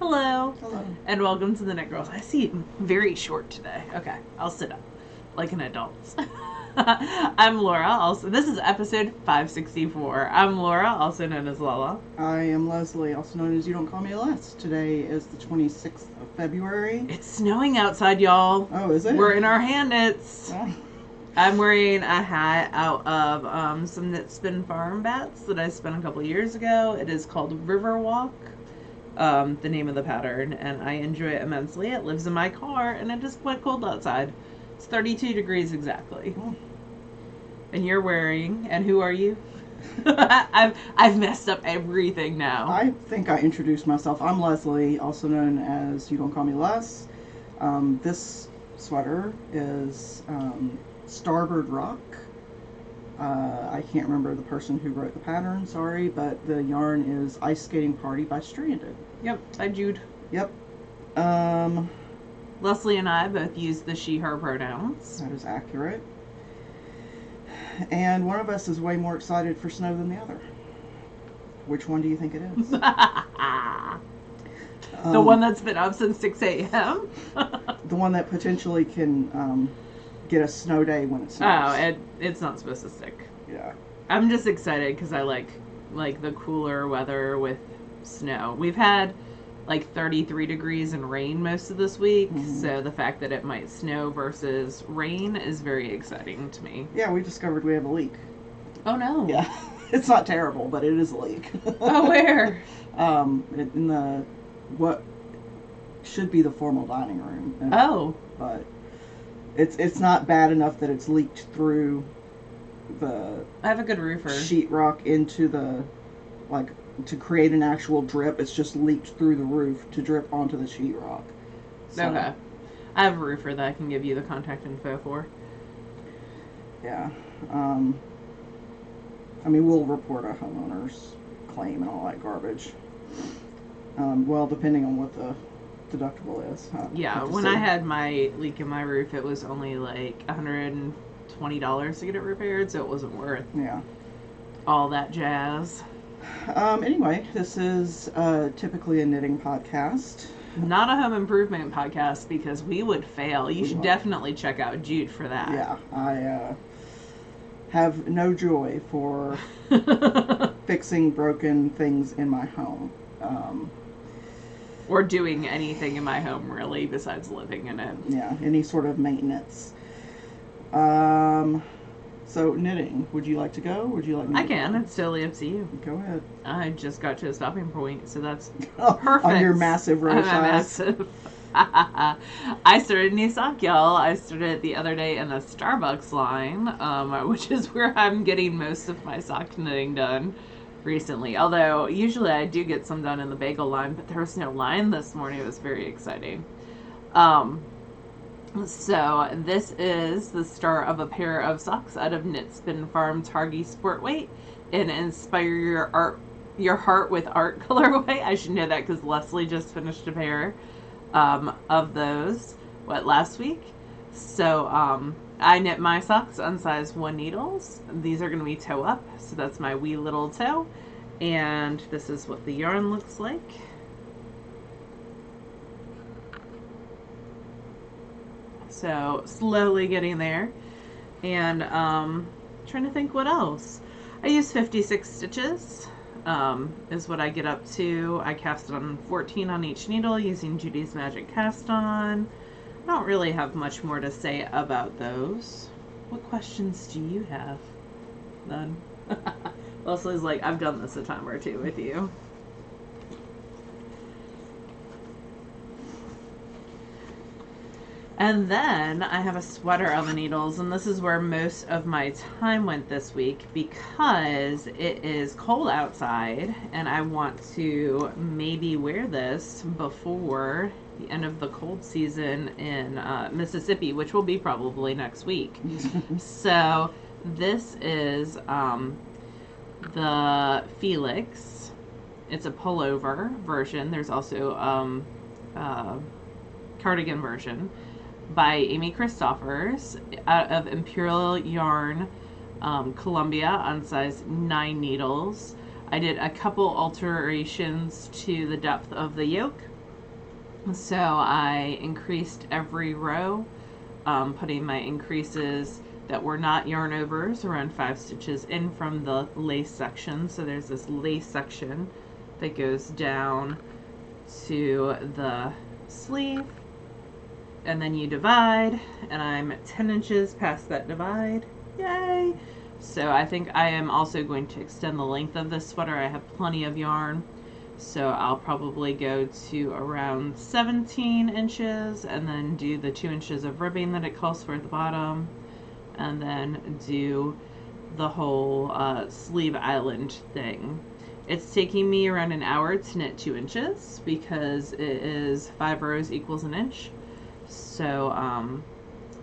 Hello. Hello. And welcome to the Knit Girls. I see very short today. Okay, I'll sit up like an adult. I'm Laura. Also, this is episode 564. I'm Laura, also known as Lala. I am Leslie, also known as You Don't Call Me Les. Today is the 26th of February. It's snowing outside, y'all. Oh, is it? We're in our hand knits. Oh. I'm wearing a hat out of some Knit Spin Farm bats that I spent a couple years ago. It is called Riverwalk. The name of the pattern, and I enjoy it immensely. It lives in my car, and it is quite cold outside. It's 32 degrees exactly. Oh. And you're wearing, and who are you? I've messed up everything now. I think I introduced myself. I'm Leslie, also known as You Don't Call Me Les. This sweater is Starboard Rock. I can't remember the person who wrote the pattern, sorry, but the yarn is Ice Skating Party by Stranded. Yep, hi Jude. Yep. Leslie and I both use the she, her pronouns. That is accurate. And one of us is way more excited for snow than the other. Which one do you think it is? The one that's been up since 6 a.m.? The one that potentially can get a snow day when it snows. Oh, it's not supposed to stick. Yeah. I'm just excited because I like the cooler weather with snow. We've had like 33 degrees and rain most of this week, so the fact that it might snow versus rain is very exciting to me. Yeah, we discovered we have a leak. Oh no. Yeah. It's not terrible, but it is a leak. Oh, where? In the what should be the formal dining room. Oh. But it's not bad enough that it's leaked through the I have a good roofer. sheetrock into the, like, to create an actual drip. It's just leaked through the roof to drip onto the sheetrock. So, Okay. I have a roofer that I can give you the contact info for. Yeah. I mean, we'll report a homeowner's claim and all that garbage. Well, depending on what the deductible is. Yeah, when I had my leak in my roof, it was only like $120 to get it repaired, so it wasn't worth all that jazz. Anyway, this is typically a knitting podcast. Not a home improvement podcast because we would fail. You should definitely check out Jude for that. Yeah, I have no joy for fixing broken things in my home. Or doing anything in my home, really, besides living in it. Yeah, any sort of maintenance. So, knitting. Would you like to go? Would you like me to I can. go? It's totally up to you. Go ahead. I just got to a stopping point, so that's perfect. On your massive row size. Massive. I started a new sock, y'all. I started it the other day in the Starbucks line, which is where I'm getting most of my sock knitting done recently. Although, usually I do get some done in the bagel line, but there was no line this morning. It was very exciting. So, this is the start of a pair of socks out of Knit Spin Farm Targhee Sport Weight in Inspire Your Heart with Art colorway. I should know that because Leslie just finished a pair of those, last week? So, I knit my socks on size 1 needles. These are going to be toe up, so that's my wee little toe. And this is what the yarn looks like. So, slowly getting there. And trying to think what else. I use 56 stitches. Is what I get up to. I cast on 14 on each needle using Judy's Magic Cast On. I don't really have much more to say about those. What questions do you have? None. Leslie's like, I've done this a time or two with you. And then I have a sweater on the needles, and this is where most of my time went this week because it is cold outside and I want to maybe wear this before the end of the cold season in Mississippi, which will be probably next week. So this is the Felix. It's a pullover version. There's also a cardigan version by Amy Christoffers out of Imperial Yarn, Columbia, on size 9 needles. I did a couple alterations to the depth of the yoke So I increased every row, putting my increases that were not yarn overs around 5 stitches in from the lace section. So there's this lace section that goes down to the sleeve, and then you divide, and I'm 10 inches past that divide. Yay! So I think I am also going to extend the length of this sweater. I have plenty of yarn, so I'll probably go to around 17 inches and then do the 2 inches of ribbing that it calls for at the bottom, and then do the whole sleeve island thing. It's taking me around an hour to knit 2 inches because it is 5 rows equals an inch. So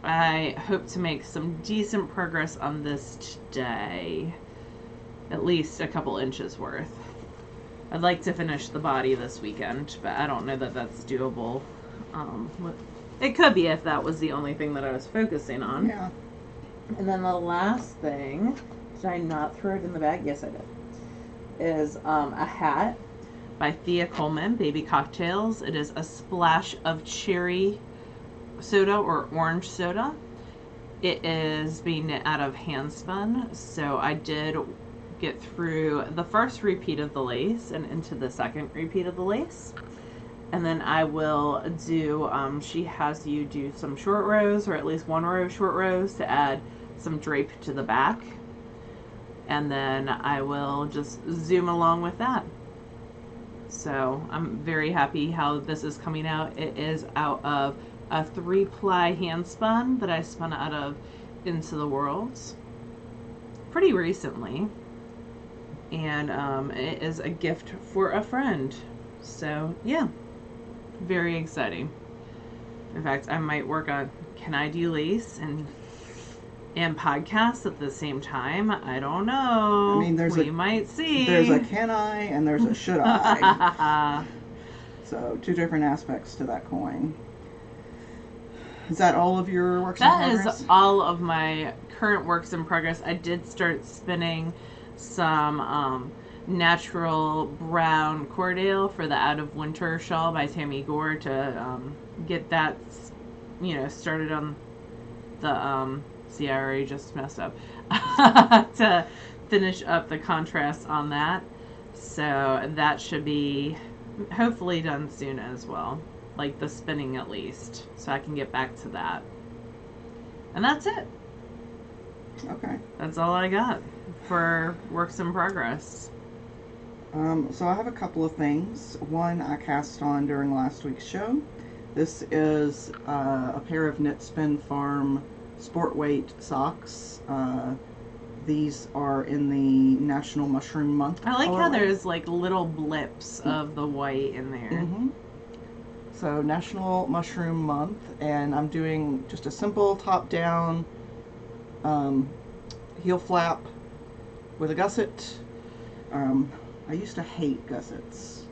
I hope to make some decent progress on this today, at least a couple inches worth. I'd like to finish the body this weekend, but I don't know that that's doable. It could be if that was the only thing that I was focusing on. Yeah. And then the last thing, did I not throw it in the bag? Yes, I did. Is a hat by Thea Coleman, Baby Cocktails. It is a splash of cherry soda or orange soda. It is being knit out of hand spun, so I did get through the first repeat of the lace and into the second repeat of the lace. And then I will do, she has you do some short rows, or at least 1 row of short rows to add some drape to the back. And then I will just zoom along with that. So I'm very happy how this is coming out. It is out of a 3-ply hand spun that I spun out of Into the Worlds pretty recently. And it is a gift for a friend. So yeah, very exciting. In fact, I might work on Can I Do Lace and podcasts at the same time. I don't know. I mean, we might see. There's a can I and there's a should I. So 2 different aspects to that coin. Is that all of your works in progress? That is all of my current works in progress. I did start spinning some natural brown Cordale for the Out of Winter shawl by Tammy Gore to get that, started on the see, I already just messed up to finish up the contrast on that. So that should be hopefully done soon as well, like the spinning at least, so I can get back to that. And that's it. Okay. That's all I got for works in progress. So I have a couple of things. One I cast on during last week's show. This is a pair of Knit Spin Farm sport weight socks. These are in the National Mushroom Month. I like colorway. how there's like little blips of the white in there. Mm-hmm. So National Mushroom Month, and I'm doing just a simple top down heel flap with a gusset. I used to hate gussets.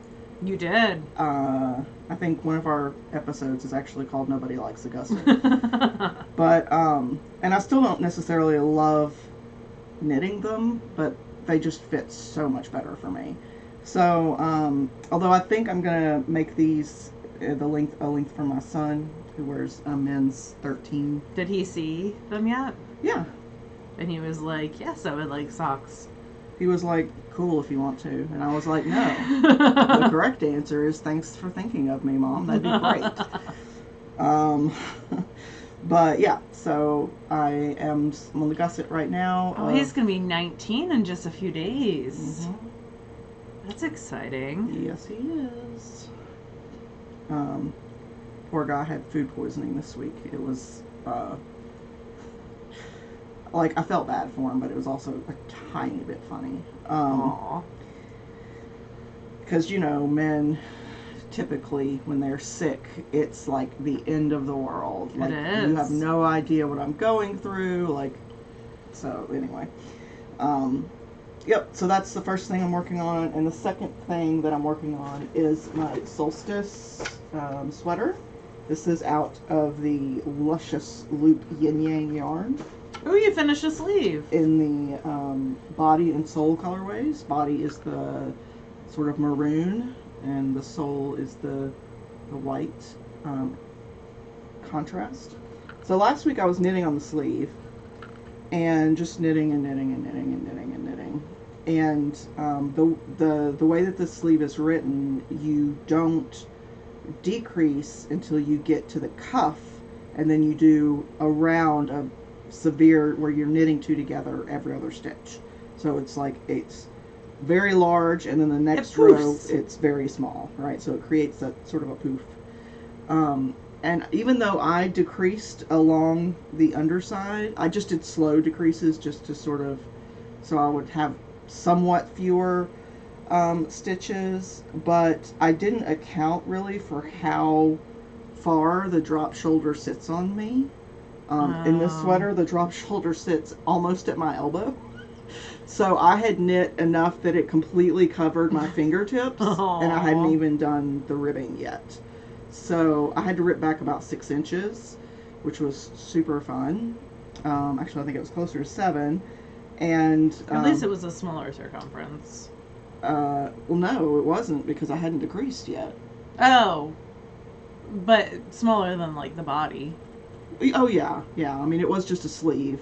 You did. I think one of our episodes is actually called Nobody Likes a Gusset. But, and I still don't necessarily love knitting them, but they just fit so much better for me. So, although I think I'm going to make these a length for my son, who wears a men's 13. Did he see them yet? Yeah. And he was like, yes, I would like socks. He was like, cool if you want to. And I was like, no. The correct answer is thanks for thinking of me, Mom. That'd be great. But yeah, so I'm on the gusset right now. Oh, he's going to be 19 in just a few days. Mm-hmm. That's exciting. Yes, he is. Poor guy had food poisoning this week. It was, I felt bad for him, but it was also a tiny bit funny. Because, men typically, when they're sick, it's like the end of the world. Like, it is. You have no idea what I'm going through. So anyway. Yep, so that's the first thing I'm working on. And the second thing that I'm working on is my Solstice sweater. This is out of the Luscious Loop Yin Yang yarn. Oh, you finished a sleeve. In the body and sole colorways. Body is the sort of maroon, and the sole is the the white um, contrast. So last week I was knitting on the sleeve and just knitting and knitting and knitting and knitting and knitting. And the way that the sleeve is written, you don't decrease until you get to the cuff, and then you do a round of severe where you're knitting two together every other stitch. So it's very large, and then the next row it's very small, right? So it creates that sort of a poof. And even though I decreased along the underside, I just did slow decreases just to sort of, so I would have somewhat fewer stitches, but I didn't account really for how far the drop shoulder sits on me. In this sweater, the drop shoulder sits almost at my elbow. So I had knit enough that it completely covered my fingertips, and I hadn't even done the ribbing yet. So I had to rip back about 6 inches, which was super fun. Actually, I think it was closer to 7. And at least it was a smaller circumference. Well, no, it wasn't, because I hadn't decreased yet. Oh, but smaller than like the body. Oh yeah. I mean, it was just a sleeve.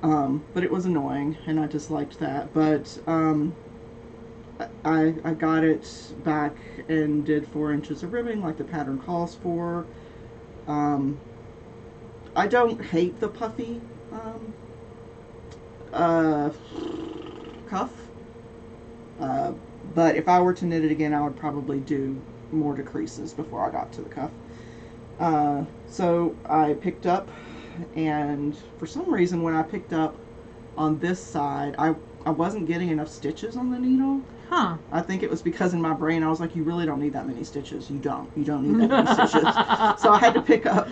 But it was annoying, and I disliked that. But I got it back and did 4 inches of ribbing like the pattern calls for. I don't hate the puffy cuff. But if I were to knit it again, I would probably do more decreases before I got to the cuff. So I picked up, and for some reason when I picked up on this side, I wasn't getting enough stitches on the needle. Huh. I think it was because in my brain I was like, you really don't need that many stitches. You don't need that many stitches. So I had to pick up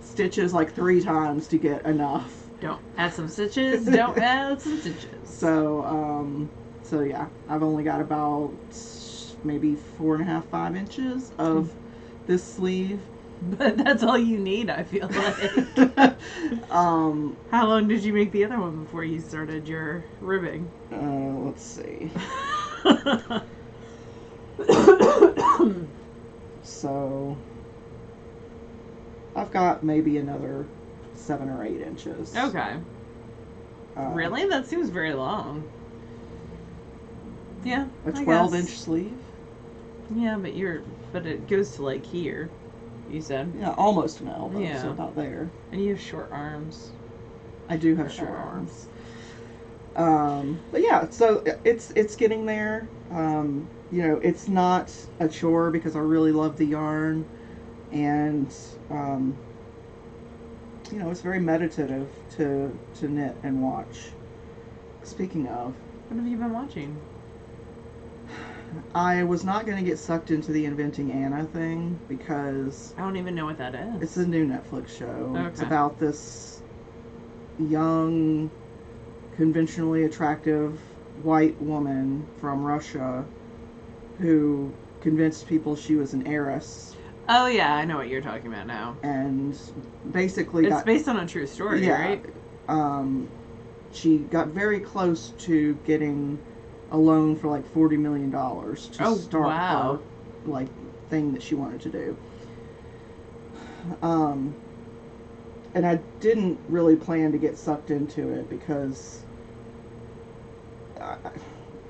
stitches like 3 times to get enough. Don't add some stitches. Don't add some stitches. So yeah, I've only got about maybe 4.5, 5 inches of this sleeve. But that's all you need, I feel like. How long did you make the other one before you started your ribbing? Let's see. So I've got maybe another 7 or 8 inches. Okay. Really? That seems very long. Yeah. A 12-inch sleeve? Yeah, but it goes to like here, you said. Yeah, almost an elbow, so about there. And you have short arms. I do have short arms. But yeah, so it's getting there. You know, it's not a chore because I really love the yarn, and you know, it's very meditative to knit and watch. Speaking of, what have you been watching? I was not going to get sucked into the Inventing Anna thing because I don't even know what that is. It's a new Netflix show. Okay. It's about this young, conventionally attractive white woman from Russia who convinced people she was an heiress. Oh yeah, I know what you're talking about now. And basically it's based on a true story, right? She got very close to getting a loan for like $40 million to start her like thing that she wanted to do. And I didn't really plan to get sucked into it because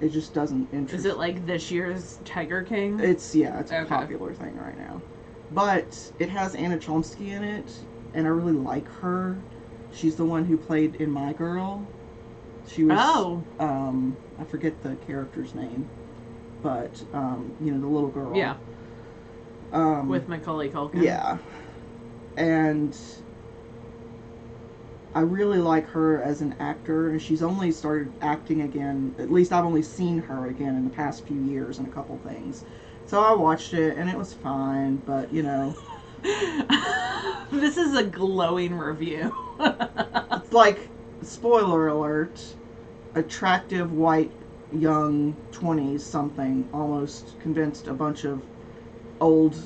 it just doesn't interest me. Is it like this year's Tiger King? It's a popular thing right now. But it has Anna Chlumsky in it, and I really like her. She's the one who played in My Girl. She was I forget the character's name, but you know, the little girl. Yeah. With Macaulay Culkin. Yeah. And I really like her as an actor, and she's only started acting again, at least I've only seen her again in the past few years in a couple things. So I watched it, and it was fine, but, you know. This is a glowing review. It's like, spoiler alert, attractive white young 20s something almost convinced a bunch of old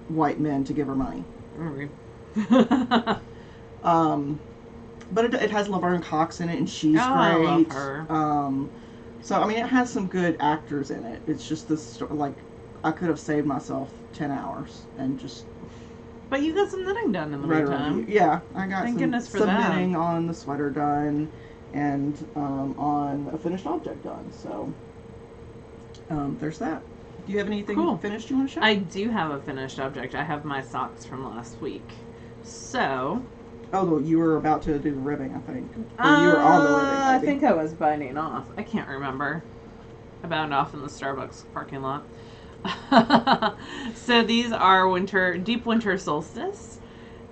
white men to give her money. Okay. But it has Laverne Cox in it, and she's great. I love her. So I mean, it has some good actors in it. It's just this like I could have saved myself 10 hours and just But you got some knitting done in the meantime. Yeah, I got Thank goodness for some that. knitting on the sweater done and on a finished object done. So there's that. Do you have anything finished you want to show? I do have a finished object. I have my socks from last week. So. Oh, you were about to do the ribbing, I think. Or you were on the ribbing, maybe. I think I was binding off. I can't remember. I bound off in the Starbucks parking lot. So these are deep winter solstice,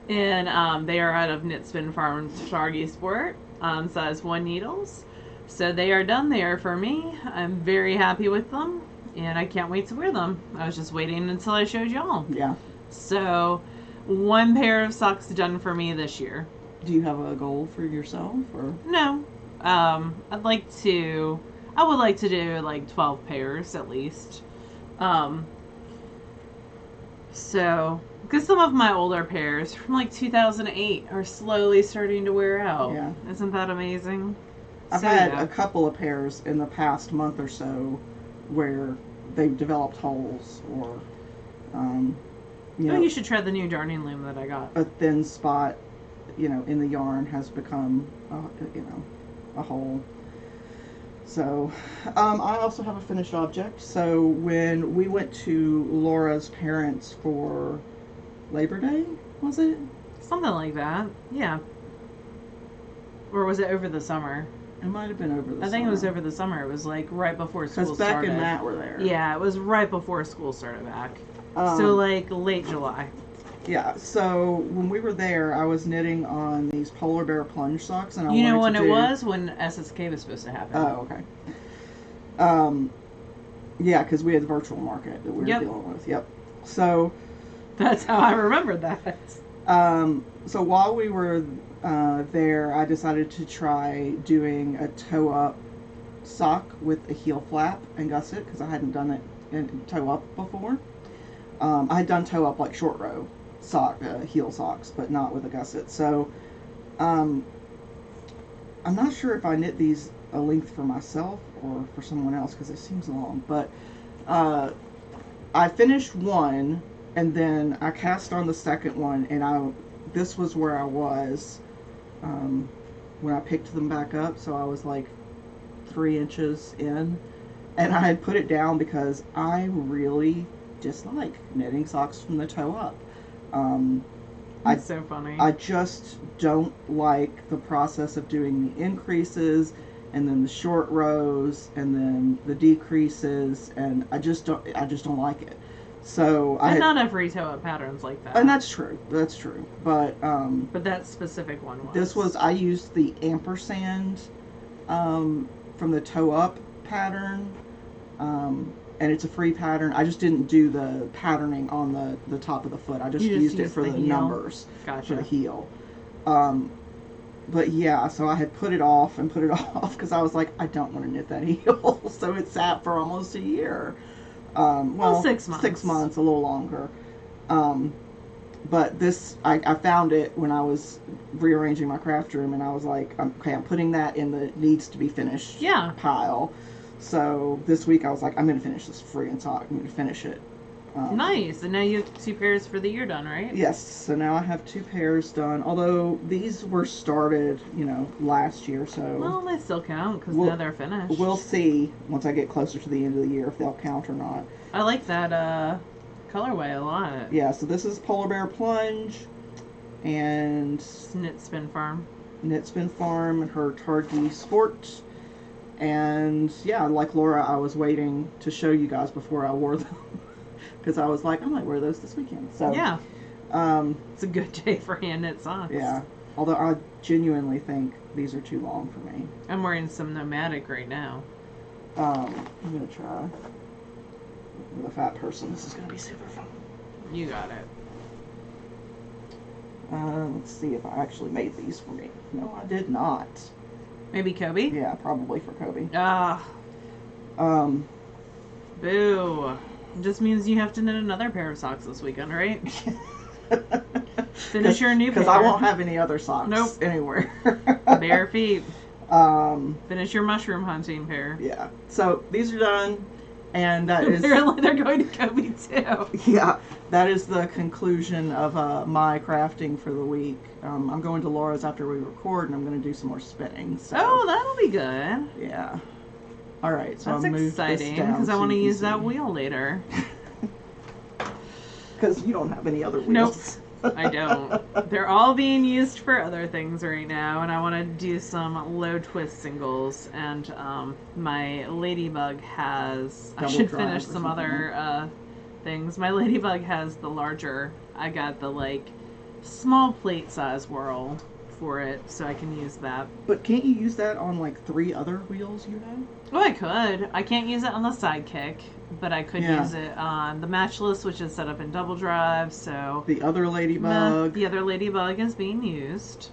and they are out of Knit Spin Farm Targi Sport, size 1 needles. So they are done. They are for me. I'm very happy with them, and I can't wait to wear them. I was just waiting until I showed y'all. Yeah. So 1 pair of socks done for me this year. Do you have a goal for yourself, or no? I would like to do like 12 pairs at least. So, because some of my older pairs from like 2008 are slowly starting to wear out. Yeah. Isn't that amazing? I've had a couple of pairs in the past month or so where they've developed holes, or you should try the new darning loom that I got. A thin spot, in the yarn has become, a hole. So, I also have a finished object. So when we went to Laura's parents for Labor Day, was it? Something like that, yeah. Or was it over the summer? It might have been over the summer. I think it was over the summer. It was like right before school started. Because Beck and Matt were there. Yeah, it was right before school started back. So like late July. Yeah, so when we were there, I was knitting on these polar bear plunge socks, and you know when it was? When SSK was supposed to happen. Oh, okay. Yeah, because we had the virtual market that we were dealing with. Yep. So that's how I remembered that. So while we were there, I decided to try doing a toe-up sock with a heel flap and gusset, because I hadn't done it in toe-up before. I had done toe-up like short row heel socks, but not with a gusset. So I'm not sure if I knit these a length for myself or for someone else, because it seems long. But I finished one, and then I cast on the second one, and this was where I was when I picked them back up. So I was like 3 inches in, and I had put it down because I really dislike knitting socks from the toe up. It's so funny. I just don't like the process of doing the increases and then the short rows and then the decreases, and I just don't like it. So not every toe up pattern's like that. And that's true. But that specific one was. I used the ampersand from the toe up pattern. And it's a free pattern. I just didn't do the patterning on the top of the foot. I just used it for the numbers. Gotcha. For the heel. But yeah, so I had put it off because I was like, I don't want to knit that heel. So it sat for almost a year. Well, 6 months. 6 months, a little longer. But this, I found it when I was rearranging my craft room, and I was like, okay, I'm putting that in the needs to be finished pile. So this week I was like, I'm going to finish this friggin' sock. I'm going to finish it. Nice. And now you have 2 pairs for the year done, right? Yes. So now I have 2 pairs done. Although these were started, last year. So well, they still count because now they're finished. We'll see once I get closer to the end of the year if they'll count or not. I like that colorway a lot. Yeah. So this is Polar Bear Plunge, and Knit Spin Farm and her Targi Sport. And yeah, like Laura, I was waiting to show you guys before I wore them because I was like, I might wear those this weekend. So yeah, it's a good day for hand knit socks. Yeah, although I genuinely think these are too long for me. I'm wearing some Nomadic right now. I'm gonna try with a fat person. This is gonna be super fun. You got it. Let's see if I actually made these for me. No, I did not. Maybe Kobe? Yeah, probably for Kobe. Boo. It just means you have to knit another pair of socks this weekend, right? Finish your new pair. Because I won't have any other socks anywhere. Bare feet. Finish your mushroom hunting pair. Yeah. So these are done, And that is Apparently they're going to Kobe too. yeah, that is the conclusion of my crafting for the week. I'm going to Laura's after we record, and I'm going to do some more spinning. So. Oh, that'll be good. Yeah. All right, so that's I'll move exciting because I want to use that wheel later. Because you don't have any other wheels. Nope, I don't. They're all being used for other things right now, and I want to do some low twist singles. And my Ladybug has. I should finish some other things. My Ladybug has the larger. I got the like small plate size whirl for it, so I can use that. But can't you use that on like 3 other wheels you have? Oh, I could. I can't use it on the Sidekick, but I could use it on the Matchless, which is set up in double drive. So the other Ladybug. The other Ladybug is being used.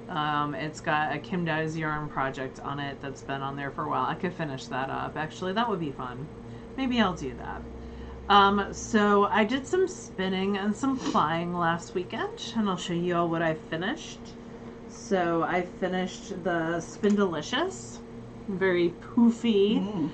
It's got a Kim Dye's yarn project on it that's been on there for a while. I could finish that up. Actually, that would be fun. Maybe I'll do that. So I did some spinning and some plying last weekend, and I'll show you all what I finished. So I finished the Spindalicious, very poofy,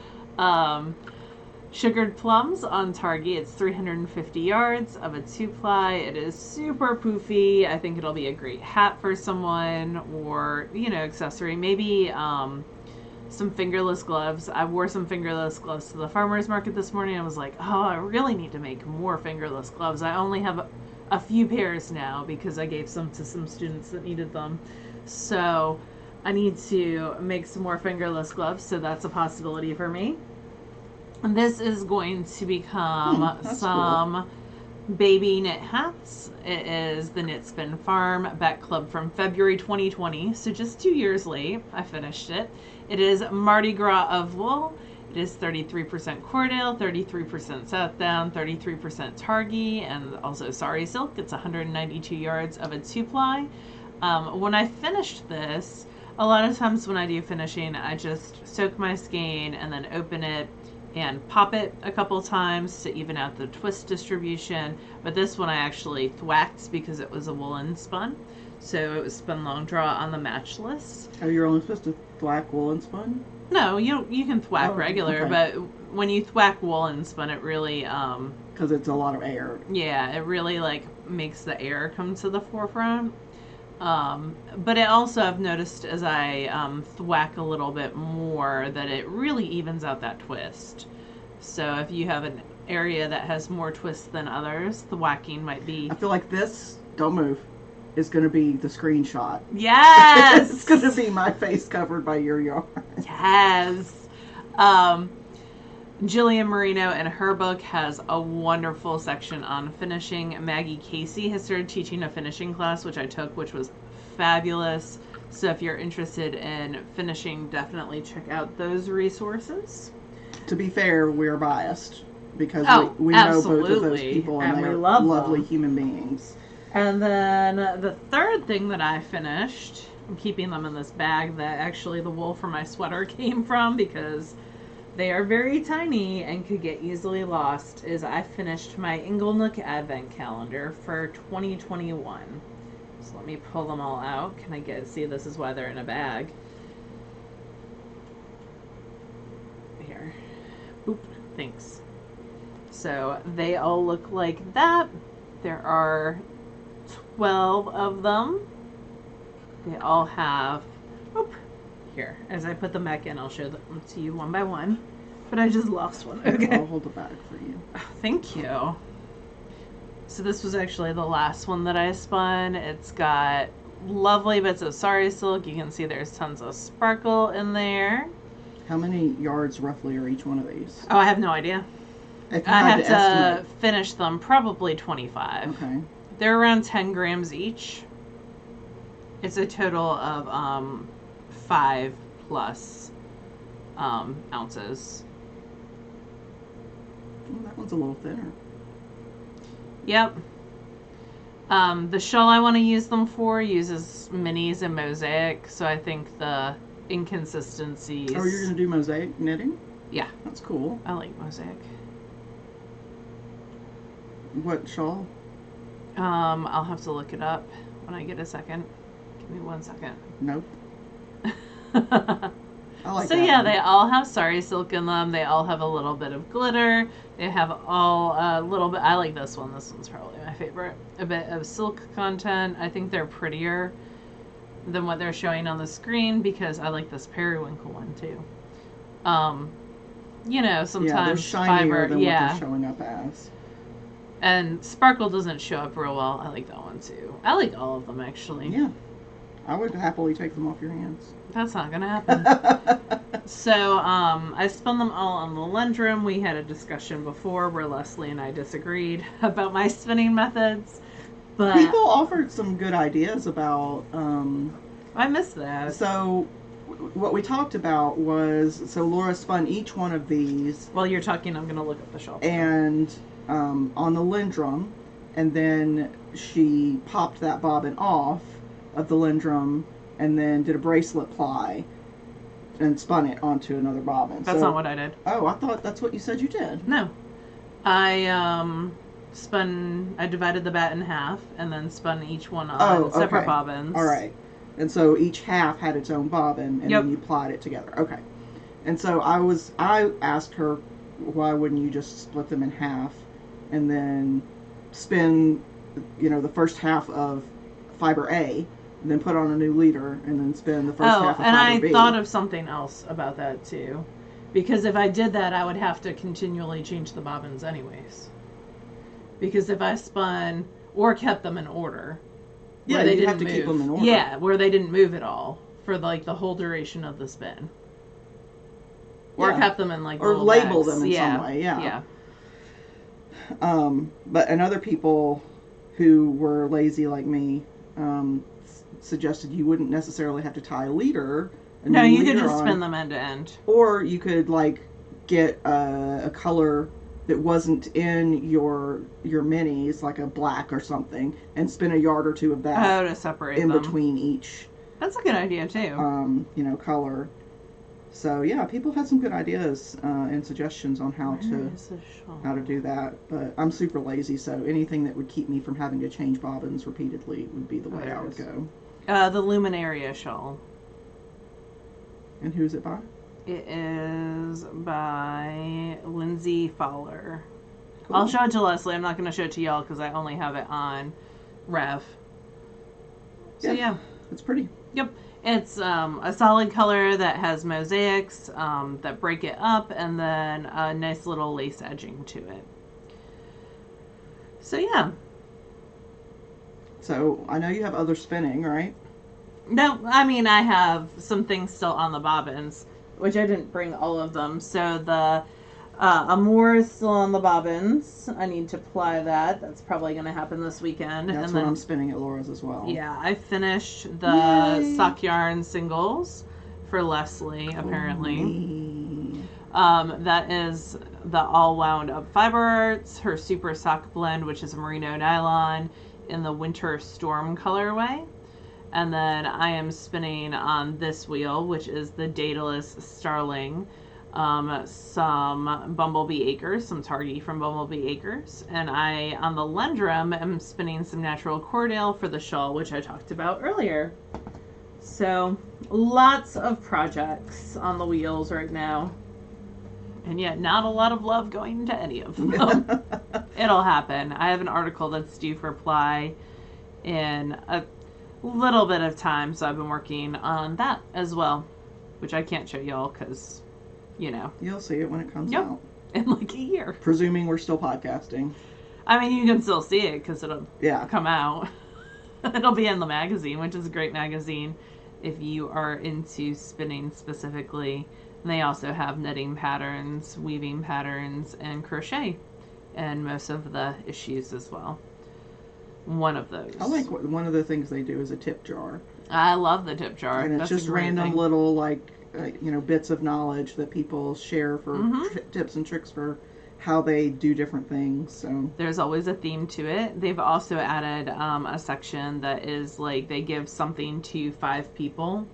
sugared plums on Target. It's 350 yards of a 2-ply. It is super poofy. I think it'll be a great hat for someone, or, you know, accessory. Maybe some fingerless gloves. I wore some fingerless gloves to the farmer's market this morning. I was like, oh, I really need to make more fingerless gloves. I only have a few pairs now because I gave some to some students that needed them. So I need to make some more fingerless gloves, so that's a possibility for me. And this is going to become some baby knit hats. It is the Knit Spin Farm Back Club from February 2020, so just 2 years late. I finished it. It is Mardi Gras of wool. It is 33% Cordale, 33% South Down, 33% Targhee, and also Sari Silk. It's 192 yards of a 2-ply. When I finished this, a lot of times when I do finishing, I just soak my skein and then open it and pop it a couple times to even out the twist distribution. But this one I actually thwacked because it was a woolen spun. So it was spun long draw on the Matchless. Oh, you're only supposed to thwack woolen spun? No, you can thwack regular, but when you thwack woolen spun, it really because it's a lot of air. Yeah, it really like makes the air come to the forefront. But it also, I've noticed as I thwack a little bit more, that it really evens out that twist. So if you have an area that has more twists than others, the whacking might be... I feel like this, don't move, is going to be the screenshot. Yes! It's going to be my face covered by your yarn. Yes! Jillian Marino in her book has a wonderful section on finishing. Maggie Casey has started teaching a finishing class, which I took, which was fabulous. So if you're interested in finishing, definitely check out those resources. To be fair, we're biased because we know both of those people and they're lovely human beings. And then the third thing that I finished, I'm keeping them in this bag that actually the wool for my sweater came from because they are very tiny and could get easily lost, is I finished my Inglenook Advent Calendar for 2021. So let me pull them all out. Can I see, this is why they're in a bag. Here. Boop. Thanks. So they all look like that. There are 12 of them. They all have... Oop. Here, as I put them back in, I'll show them to you one by one. But I just lost one. Okay. I'll hold the bag for you. Oh, thank you. So this was actually the last one that I spun. It's got lovely bits of sari silk. You can see there's tons of sparkle in there. How many yards roughly are each one of these? Oh, I have no idea. I have to finish them, probably 25. Okay. They're around 10 grams each. It's a total of 5+ ounces. Well, that one's a little thinner. Yep. The shawl I want to use them for uses minis and mosaic, so I think the inconsistencies... Oh, you're going to do mosaic knitting? Yeah. That's cool. I like mosaic. What shawl? I'll have to look it up when I get a second. Give me 1 second. Nope. I like So that yeah, one. they all have sari silk in them. They all have a little bit of glitter. They have all a little bit. I like this one. This one's probably my favorite. A bit of silk content. I think they're prettier than what they're showing on the screen because I like this periwinkle one too. Yeah, they're Sometimes shinier fiber, than what they're yeah, showing up as. and sparkle doesn't show up real well. I like that one too. I like all of them actually. Yeah, I would happily take them off your hands. That's not gonna happen. So, I spun them all on the Lendrum. We had a discussion before where Leslie and I disagreed about my spinning methods, but People offered some good ideas about. I missed that. So, what we talked about was Laura spun each one of these. While you're talking, I'm gonna look up the shelf. And on the Lendrum, and then she popped that bobbin off of the Lendrum, and then did a bracelet ply and spun it onto another bobbin. That's not what I did. Oh, I thought that's what you said you did. No, I I divided the bat in half and then spun each one on separate bobbins. All right. And so each half had its own bobbin, and Yep. then you plied it together. Okay. And so I asked her, why wouldn't you just split them in half and then spin, the first half of fiber A, and then put on a new leader, and then spin the first half of and fiber B. I thought of something else about that too. Because if I did that, I would have to continually change the bobbins anyways. Because if I spun or kept them in order, Yeah, where they you didn't have to move, keep them in order. Yeah, where they didn't move at all for the whole duration of the spin. Or Yeah. kept them in Or little label bags. them in Yeah. some way, yeah. Yeah. And other people who were lazy like me suggested you wouldn't necessarily have to tie a leader. No, new you could leader just on, spin them end to end. or you could get a color that wasn't in your minis, like a black or something, and spin a yard or two of that To separate in them. between each That's a good idea too. color. So yeah, people had some good ideas and suggestions on how Where is the shawl? to do that. But I'm super lazy, so anything that would keep me from having to change bobbins repeatedly would be the way I would go. The Luminaria shawl. And who's it by? It is by Lindsay Fowler. Cool. I'll show it to Leslie. I'm not going to show it to y'all because I only have it on Rev. So yeah. It's pretty. Yep. It's a solid color that has mosaics that break it up, and then a nice little lace edging to it. So yeah. So I know you have other spinning, right? No, I mean, I have some things still on the bobbins, which I didn't bring all of them. So the Amour is still on the bobbins. I need to ply that. That's probably going to happen this weekend. That's and what then, I'm spinning at Laura's as well. Yeah, I finished the Yay. sock yarn singles for Leslie, apparently. Ooh. That is the all wound up fiber arts, her super sock blend, which is a merino nylon in the winter storm colorway. And then I am spinning on this wheel, which is the Daedalus Starling, some Bumblebee Acres, some Targhee from Bumblebee Acres. And I, on the Lendrum, am spinning some Natural Cordale for the shawl, which I talked about earlier. So, lots of projects on the wheels right now. And yet, not a lot of love going into any of them. It'll happen. I have an article that's due for ply in a little bit of time, so I've been working on that as well, which I can't show y'all because, You'll see it when it comes Yep. out. in like a year. Presuming we're still podcasting. I mean, you can still see it because it'll Yeah. come out. It'll be in the magazine, which is a great magazine if you are into spinning specifically. And they also have knitting patterns, weaving patterns, and crochet, and most of the issues as well. One of those. I like one of the things they do is a tip jar. I love the tip jar. And it's That's a just great random thing. little, bits of knowledge that people share for Mhm. tips and tricks for how they do different things. So There's always a theme to it. They've also added a section that is like they give something to 5 people.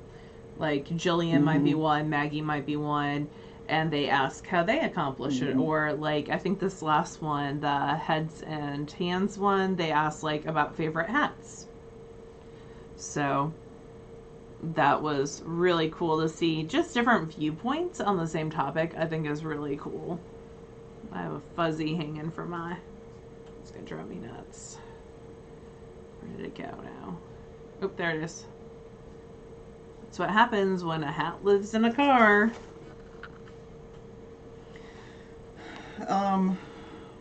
Like Jillian might be one, Maggie might be one, and they ask how they accomplish it. Or like I think this last one, the heads and hands one, they ask like about favorite hats. So that was really cool to see. Just different viewpoints on the same topic, I think, is really cool. I have a fuzzy hanging from my... It's going to drive me nuts. Where did it go now? Oh, there it is. That's what happens when a hat lives in a car.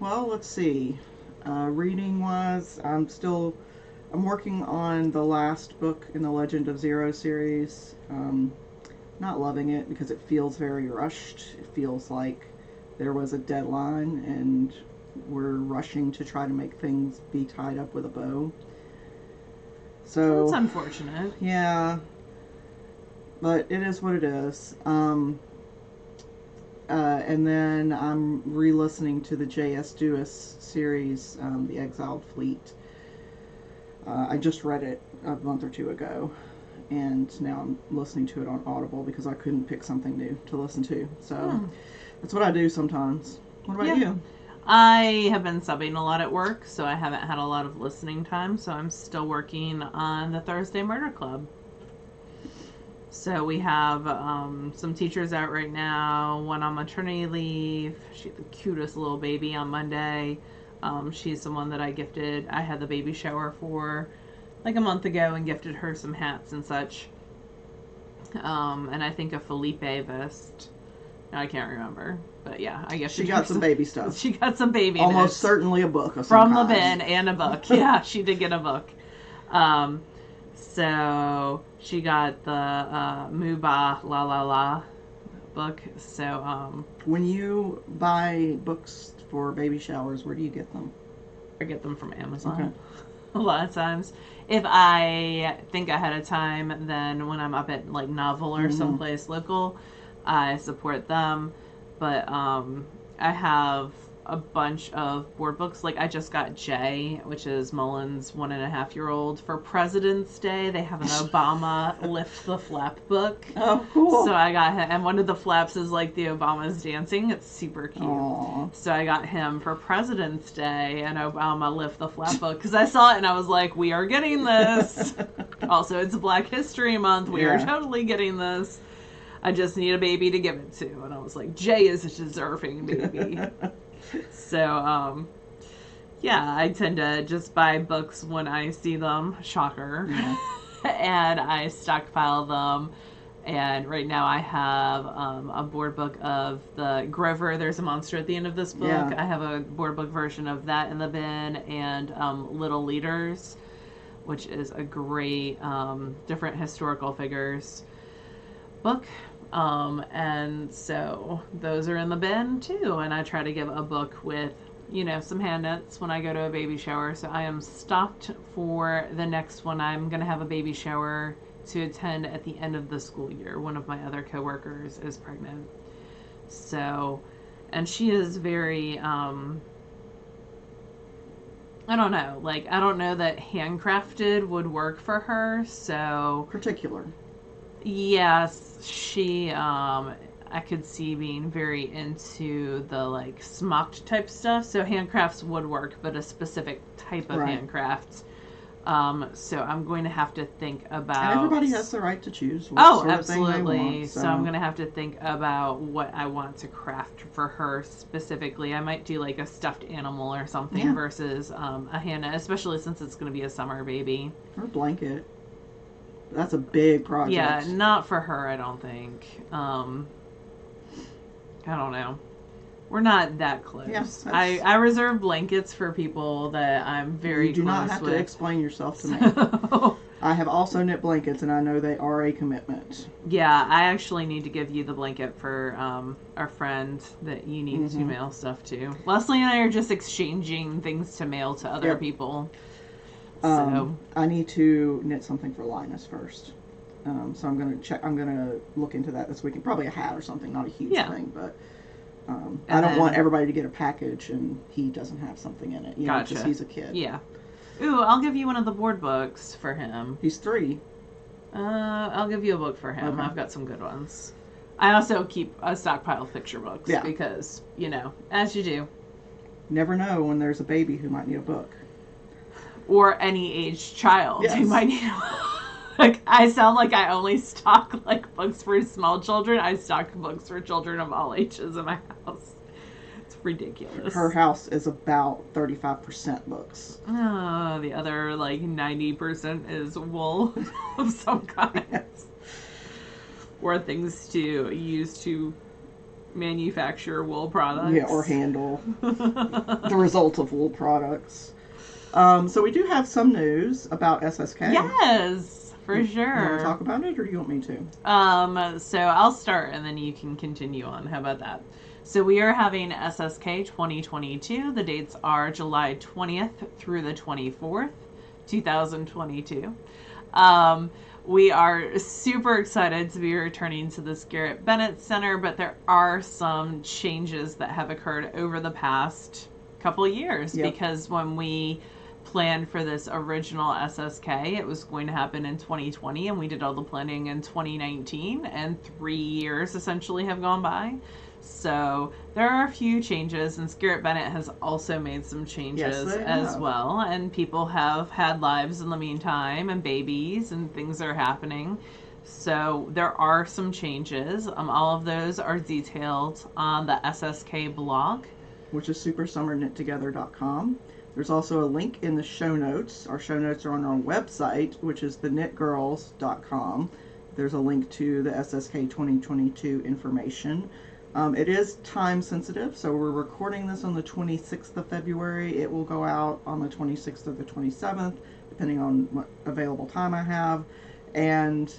Well, let's see. Reading wise, I'm working on the last book in the Legend of Zero series. Not loving it because it feels very rushed. It feels like there was a deadline and we're rushing to try to make things be tied up with a bow. So that's unfortunate. Yeah, but it is what it is. And then I'm re-listening to the J.S. Dewis series, The Exiled Fleet. I just read it a month or two ago, and now I'm listening to it on Audible because I couldn't pick something new to listen to. So that's what I do sometimes. What about you? I have been subbing a lot at work, so I haven't had a lot of listening time, so I'm still working on the Thursday Murder Club. So we have some teachers out right now, one on maternity leave. She had the cutest little baby on Monday. She's the one that I had the baby shower for like a month ago and gifted her some hats and such. And I think a Felipe vest. I can't remember. But yeah, I guess she got some baby stuff. She got some baby Almost notes. Certainly a book of from some the kind. bin and a book. Yeah, she did get a book. So she got the Muba La La La book. So when you buy books for baby showers, where do you get them? I get them from Amazon. Okay. A lot of times. If I think ahead of time, then when I'm up at like Novel or someplace local, I support them. But I have a bunch of board books. Like I just got Jay, which is Mullen's 1.5-year-old, for President's Day. They have an Obama Lift the Flap book. Oh, cool. So I got him, and one of the flaps is like the Obama's dancing. It's super cute. Aww. So I got him for President's Day an Obama Lift the Flap book because I saw it and I was like, we are getting this. Also, it's Black History Month. We are totally getting this. I just need a baby to give it to. And I was like, Jay is a deserving baby. So, yeah, I tend to just buy books when I see them. Shocker. Yeah. And I stockpile them. And right now I have a board book of the Grover, There's a Monster at the End of this book. Yeah. I have a board book version of that in the bin. And Little Leaders, which is a great different historical figures book. And so those are in the bin too, and I try to give a book with, some hand knits when I go to a baby shower. So I am stocked for the next one. I'm going to have a baby shower to attend at the end of the school year. One of my other coworkers is pregnant. So, and she is very, I don't know, I don't know that handcrafted would work for her. So particular. Yes, she, I could see being very into the, smocked type stuff. So handcrafts would work, but a specific type of handcrafts. So I'm going to have to think about... And everybody has the right to choose what sort absolutely. of thing they want. So I'm going to have to think about what I want to craft for her specifically. I might do, a stuffed animal or something versus a hand knit, especially since it's going to be a summer baby. Or a blanket. That's a big project. Yeah, not for her, I don't think. I don't know. We're not that close. Yes, I reserve blankets for people that I'm very close with. You do not have to explain yourself to me. I have also knit blankets, and I know they are a commitment. Yeah, I actually need to give you the blanket for our friend that you need to mail stuff to. Leslie and I are just exchanging things to mail to other people. So I need to knit something for Linus first. So I'm gonna look into that this weekend. Probably a hat or something, not a huge thing, but I don't want everybody to get a package and he doesn't have something in it. Gotcha. Because he's a kid. Yeah. Ooh, I'll give you one of the board books for him. He's 3. I'll give you a book for him. Okay. I've got some good ones. I also keep a stockpile of picture books because, as you do. Never know when there's a baby who might need a book. Or any aged child who might need Like, I sound like I only stock like books for small children. I stock books for children of all ages in my house. It's ridiculous. Her house is about 35% books. Oh, the other like 90% is wool of some kind. Yes. Or things to use to manufacture wool products. Yeah, or handle the result of wool products. So we do have some news about SSK. Yes, for You sure. want to talk about it, or do you want me to? So I'll start and then you can continue on. How about that? So we are having SSK 2022. The dates are July 20th through the 24th, 2022. We are super excited to be returning to the Garrett Bennett Center, but there are some changes that have occurred over the past couple of years. Yep. Because when we planned for this original SSK, it was going to happen in 2020, and we did all the planning in 2019, and 3 years essentially have gone by. So there are a few changes, and Garrett Bennett has also made some changes as well, and people have had lives in the meantime, and babies, and things are happening. So there are some changes. All of those are detailed on the SSK blog, which is supersummerknittogether.com. There's also a link in the show notes. Our show notes are on our website, which is TheKnitGirlls.com. There's a link to the SSK 2022 information. It is time sensitive, so we're recording this on the 26th of February. It will go out on the 26th or the 27th, depending on what available time I have. And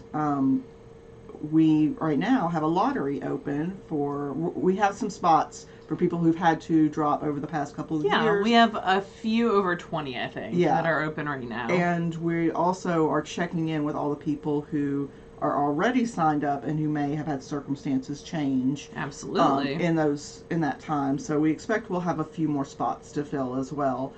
we right now have a lottery open for, we have some spots for people who've had to drop over the past couple of years. Yeah, we have a few over 20, I think, that are open right now. And we also are checking in with all the people who are already signed up and who may have had circumstances change. Absolutely. In that time. So we expect we'll have a few more spots to fill as well.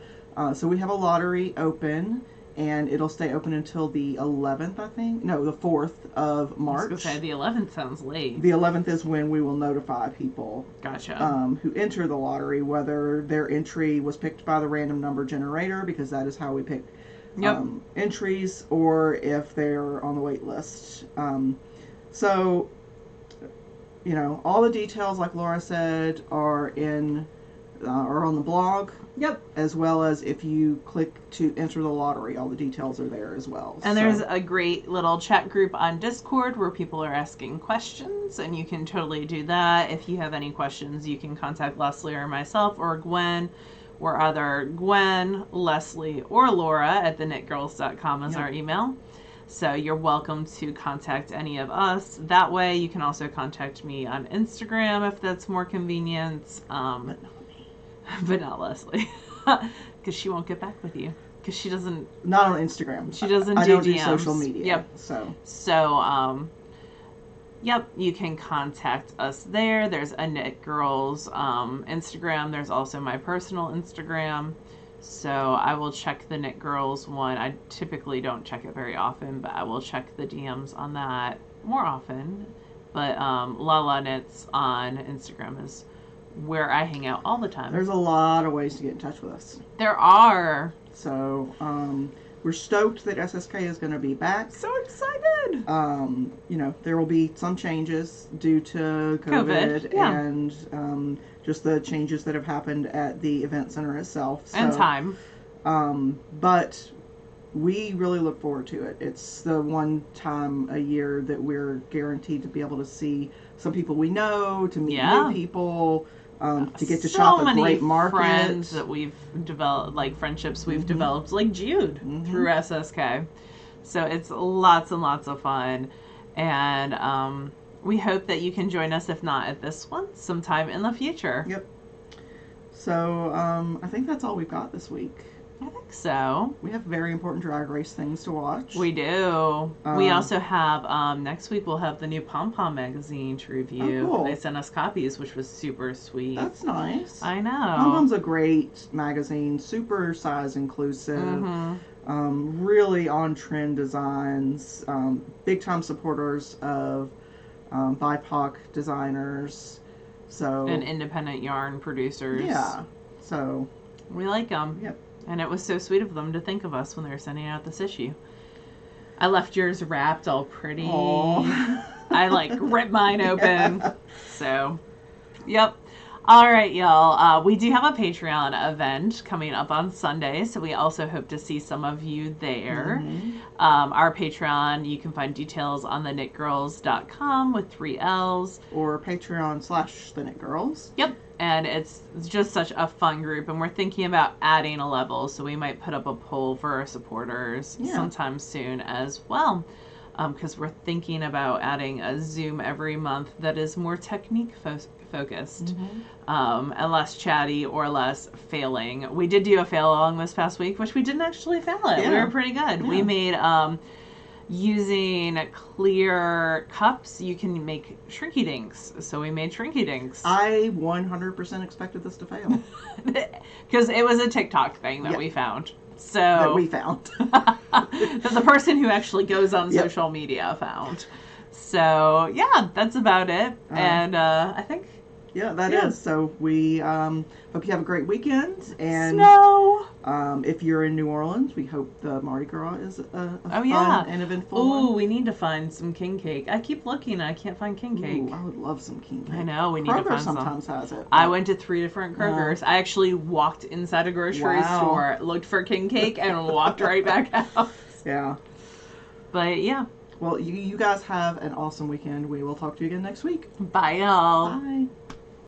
So we have a lottery open, and it'll stay open until the 11th, I think. No, the 4th of March. I was going to say, the 11th sounds late. The 11th is when we will notify people who enter the lottery whether their entry was picked by the random number generator, because that is how we pick entries, or if they're on the wait list. So, you know, all the details, like Laura said, are on the blog. Yep. As well as if you click to enter the lottery, all the details are there as well. And there's a great little chat group on Discord where people are asking questions, and you can totally do that. If you have any questions, you can contact Leslie or myself or Gwen. We're either Gwen, Leslie, or Laura at TheKnitGirlls.com is our email. So you're welcome to contact any of us. That way you can also contact me on Instagram if that's more convenient. But not Leslie. Because she won't get back with you. Because she doesn't... Not on Instagram. She doesn't I do don't DMs. do social media. Yep. So, yep, you can contact us there. There's a Knit Girls Instagram. There's also my personal Instagram. So I will check the Knit Girls one. I typically don't check it very often, but I will check the DMs on that more often. But Lala Knits on Instagram is where I hang out all the time. There's a lot of ways to get in touch with us. There are. So, we're stoked that SSK is going to be back. So excited. You know, there will be some changes due to COVID and just the changes that have happened at the event center itself. So, and time. But we really look forward to it. It's the one time a year that we're guaranteed to be able to see some people we know, to meet new people, to get to shop at great markets. Friends that we've developed, like friendships we've developed, like Jude through SSK. So it's lots and lots of fun, and we hope that you can join us, if not at this one, sometime in the future. Yep. So I think that's all we've got this week. I think so. We have very important Drag Race things to watch. We do. We also have, next week we'll have the new Pom Pom magazine to review. Oh, cool. They sent us copies, which was super sweet. That's nice. I know. Pom Pom's a great magazine, super size inclusive, really on-trend designs, big-time supporters of BIPOC designers. So, and independent yarn producers. Yeah. So we like them. Yep. And it was so sweet of them to think of us when they were sending out this issue. I left yours wrapped all pretty. Aw. I like ripped mine open. Yeah. So, yep. All right, y'all. We do have a Patreon event coming up on Sunday, so we also hope to see some of you there. Mhm. Our Patreon, you can find details on TheKnitGirlls.com with 3 L's. Or Patreon/TheKnitGirls. Yep. And it's just such a fun group, and we're thinking about adding a level, so we might put up a poll for our supporters sometime soon as well. Because we're thinking about adding a Zoom every month that is more technique focused, and less chatty or less failing. We did do a fail along this past week, which we didn't actually fail at. We were pretty good. We made using clear cups, you can make shrinky dinks. So we made shrinky dinks. I 100% expected this to fail. Because it was a TikTok thing that we found. So that we found. that the person who actually goes on social media found. So yeah, that's about it. And I think that is. So we hope you have a great weekend. And snow. If you're in New Orleans, we hope the Mardi Gras is a fun and eventful one. We need to find some king cake. I keep looking, I can't find king cake. I would love some king cake. I know, we need Kroger to find sometimes has it. I went to 3 different Krogers. I actually walked inside a grocery store, looked for king cake, and walked right back out. Yeah. But yeah. Well, you guys have an awesome weekend. We will talk to you again next week. Bye, y'all. Bye.